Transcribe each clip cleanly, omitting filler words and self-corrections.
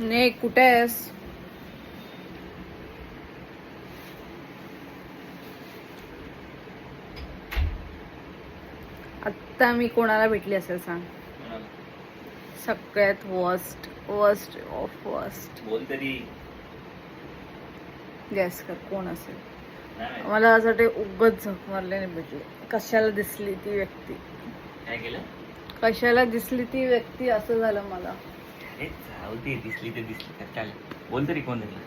ने कुठे आहेस? आता मी कोणाला भेटली असेल सांग? सगळ्यात वर्स्ट वर्स्ट ऑफ वर्स्ट. बोल तरी. गॅस कर कोण असेल. मला असं वाटते उगाच झक मारल्याने भेटले. कशाला दिसली ती व्यक्ती? काय केलं? कशाला दिसली ती व्यक्ती असं झालं मला. अरे जाऊ दे, दिसली तर दिसली तर चालेल. बोल तरी कोण दिसलं?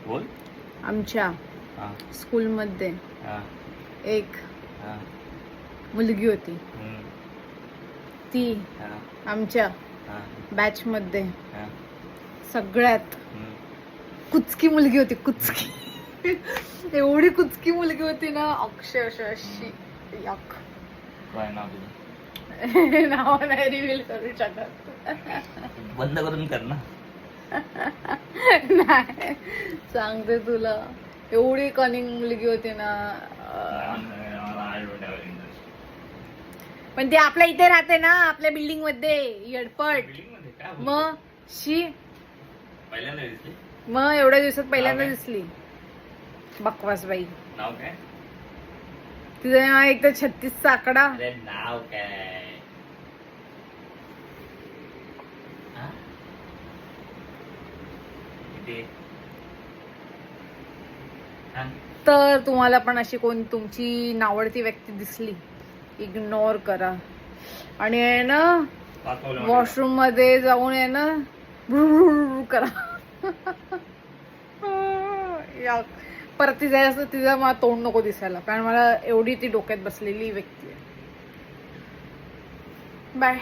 बोल. आमच्या हा स्कूलमध्ये हा एक हा. मुलगी होती. ती हा आमच्या हा बॅच मध्ये हा. सगळ्यात कुचकी मुलगी होती. कुचकी एवढी कुचकी मुलगी होती ना, अक्षरशः अशी याक. काय नाव तुझं? नाव नाही रिव्हील करू शकत. बंद करून कर ना. नाही सांगते तुला, एवढी कनिंग मुलगी होती ना. पण ती आपल्या इथे राहते ना, आपल्या बिल्डिंग मध्ये येडपट. मग शी पहिल्यांदा दिसली. मग एवढ्या दिवसात पहिल्यांदा दिसली. बकवास बाई. नाव काय? तिचं नाव एक तर 36चा आकडा. अरे नाव काय? तर तुम्हाला पण अशी कोण तुमची नावडती व्यक्ती दिसली, इग्नोर करा. आणि आहे ना, वॉशरूम मध्ये जाऊन आहे ना करा. परत तिचा मला तोंड नको दिसायला, कारण मला एवढी ती डोक्यात बसलेली व्यक्ती आहे. बाय.